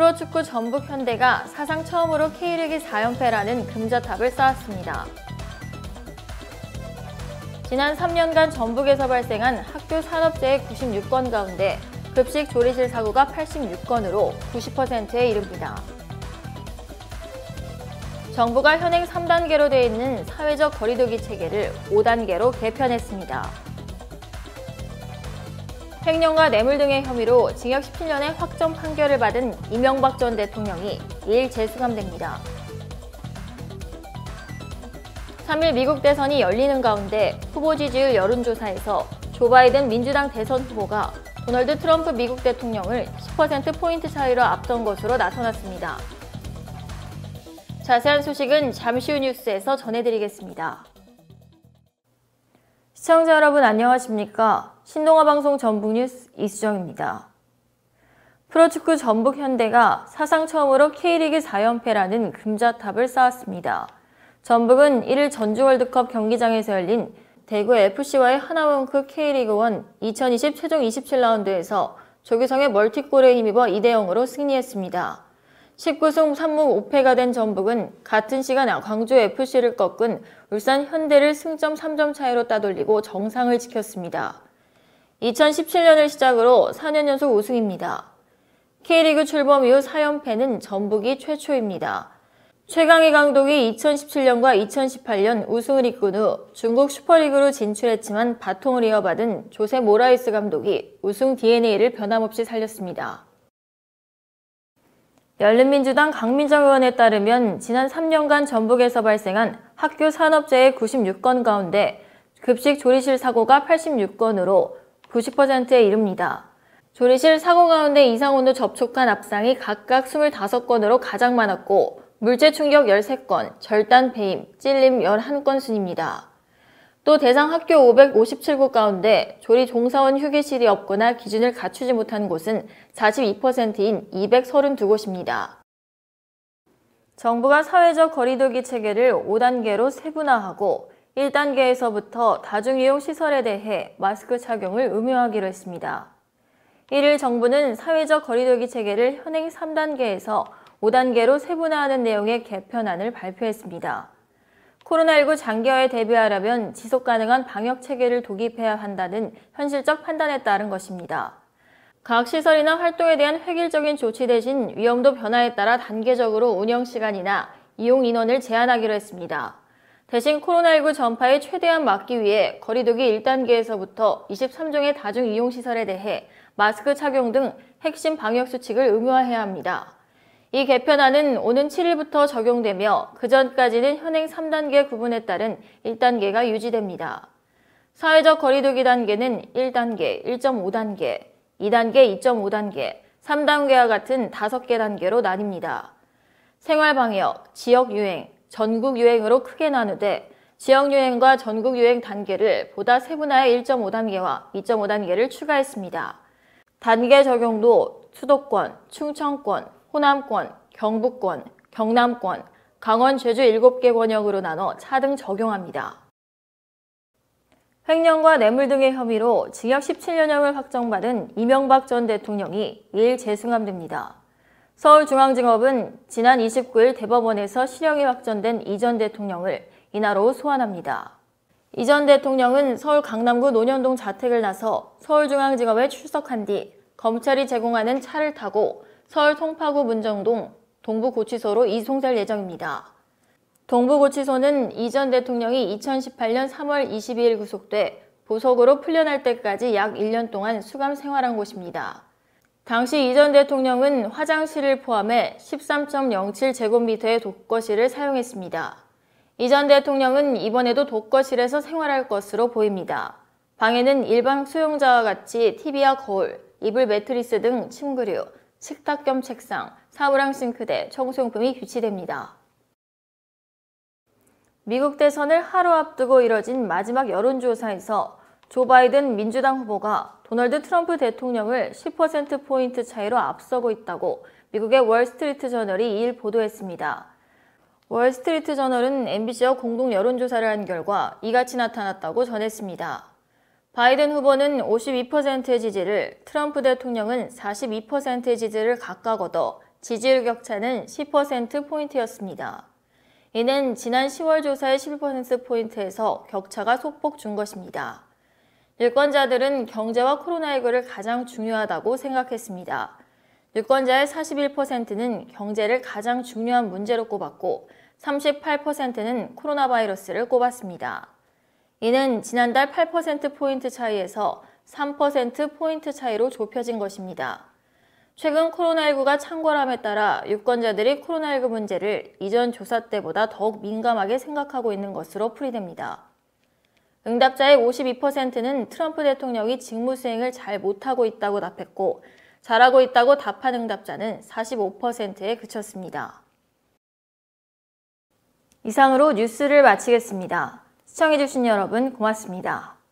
프로축구 전북 현대가 사상 처음으로 K리그 4연패라는 금자탑을 쌓았습니다. 지난 3년간 전북에서 발생한 학교 산업재해 96건 가운데 급식 조리실 사고가 86건으로 90%에 이릅니다. 정부가 현행 3단계로 되어 있는 사회적 거리두기 체계를 5단계로 개편했습니다. 횡령과 뇌물 등의 혐의로 징역 17년의 확정 판결을 받은 이명박 전 대통령이 2일 재수감됩니다. 3일 미국 대선이 열리는 가운데 후보 지지율 여론조사에서 조 바이든 민주당 대선 후보가 도널드 트럼프 미국 대통령을 10%포인트 차이로 앞선 것으로 나타났습니다. 자세한 소식은 잠시 후 뉴스에서 전해드리겠습니다. 시청자 여러분 안녕하십니까? 신동아방송 전북뉴스 이수정입니다. 프로축구 전북 현대가 사상 처음으로 K리그 4연패라는 금자탑을 쌓았습니다. 전북은 1일 전주월드컵 경기장에서 열린 대구 FC와의 하나원크 K리그1 2020 최종 27라운드에서 조규성의 멀티골에 힘입어 2대0으로 승리했습니다. 19승 3무 5패가 된 전북은 같은 시간 광주 FC를 꺾은 울산 현대를 승점 3점 차이로 따돌리고 정상을 지켰습니다. 2017년을 시작으로 4년 연속 우승입니다. K리그 출범 이후 4연패는 전북이 최초입니다. 최강희 감독이 2017년과 2018년 우승을 이끈 후 중국 슈퍼리그로 진출했지만 바통을 이어받은 조세 모라이스 감독이 우승 DNA를 변함없이 살렸습니다. 열린민주당 강민정 의원에 따르면 지난 3년간 전북에서 발생한 학교 산업재해 96건 가운데 급식 조리실 사고가 86건으로 90%에 이릅니다. 조리실 사고 가운데 이상온도 접촉한 압상이 각각 25건으로 가장 많았고 물체 충격 13건, 절단 배임, 찔림 11건 순입니다. 또 대상 학교 557곳 가운데 조리 종사원 휴게실이 없거나 기준을 갖추지 못한 곳은 42%인 232곳입니다. 정부가 사회적 거리두기 체계를 5단계로 세분화하고 1단계에서부터 다중이용 시설에 대해 마스크 착용을 의무화하기로 했습니다. 1일 정부는 사회적 거리두기 체계를 현행 3단계에서 5단계로 세분화하는 내용의 개편안을 발표했습니다. 코로나19 장기화에 대비하려면 지속가능한 방역체계를 도입해야 한다는 현실적 판단에 따른 것입니다. 각 시설이나 활동에 대한 획일적인 조치 대신 위험도 변화에 따라 단계적으로 운영시간이나 이용 인원을 제한하기로 했습니다. 대신 코로나19 전파에 최대한 막기 위해 거리두기 1단계에서부터 23종의 다중이용시설에 대해 마스크 착용 등 핵심 방역수칙을 의무화해야 합니다. 이 개편안은 오는 7일부터 적용되며 그전까지는 현행 3단계 구분에 따른 1단계가 유지됩니다. 사회적 거리두기 단계는 1단계, 1.5단계, 2단계, 2.5단계, 3단계와 같은 5개 단계로 나뉩니다. 생활방역, 지역유행, 전국유행으로 크게 나누되 지역유행과 전국유행 단계를 보다 세분화해 1.5단계와 2.5단계를 추가했습니다. 단계 적용도 수도권, 충청권, 호남권, 경북권, 경남권, 강원, 제주 7개 권역으로 나눠 차등 적용합니다. 횡령과 뇌물 등의 혐의로 징역 17년형을 확정받은 이명박 전 대통령이 2일 재승함됩니다. 서울중앙지법은 지난 29일 대법원에서 실형이 확정된 이 전 대통령을 이날 오후 소환합니다. 이 전 대통령은 서울 강남구 논현동 자택을 나서 서울중앙지법에 출석한 뒤 검찰이 제공하는 차를 타고 서울 송파구 문정동 동부고치소로 이송될 예정입니다. 동부고치소는 이 전 대통령이 2018년 3월 22일 구속돼 보석으로 풀려날 때까지 약 1년 동안 수감 생활한 곳입니다. 당시 이 전 대통령은 화장실을 포함해 13.07제곱미터의 독거실을 사용했습니다. 이 전 대통령은 이번에도 독거실에서 생활할 것으로 보입니다. 방에는 일반 수용자와 같이 TV와 거울, 이불 매트리스 등 침구류, 식탁 겸 책상, 사무랑 싱크대, 청소용품이 비치됩니다. 미국 대선을 하루 앞두고 이뤄진 마지막 여론조사에서 조 바이든 민주당 후보가 도널드 트럼프 대통령을 10%포인트 차이로 앞서고 있다고 미국의 월스트리트 저널이 2일 보도했습니다. 월스트리트 저널은 MBC와 공동 여론조사를 한 결과 이같이 나타났다고 전했습니다. 바이든 후보는 52%의 지지를, 트럼프 대통령은 42%의 지지를 각각 얻어 지지율 격차는 10%포인트였습니다. 이는 지난 10월 조사의 11%포인트에서 격차가 소폭 준 것입니다. 유권자들은 경제와 코로나19를 가장 중요하다고 생각했습니다. 유권자의 41%는 경제를 가장 중요한 문제로 꼽았고 38%는 코로나 바이러스를 꼽았습니다. 이는 지난달 8%포인트 차이에서 3%포인트 차이로 좁혀진 것입니다. 최근 코로나19가 창궐함에 따라 유권자들이 코로나19 문제를 이전 조사 때보다 더욱 민감하게 생각하고 있는 것으로 풀이됩니다. 응답자의 52%는 트럼프 대통령이 직무 수행을 잘 못하고 있다고 답했고 잘하고 있다고 답한 응답자는 45%에 그쳤습니다. 이상으로 뉴스를 마치겠습니다. 시청해주신 여러분 고맙습니다.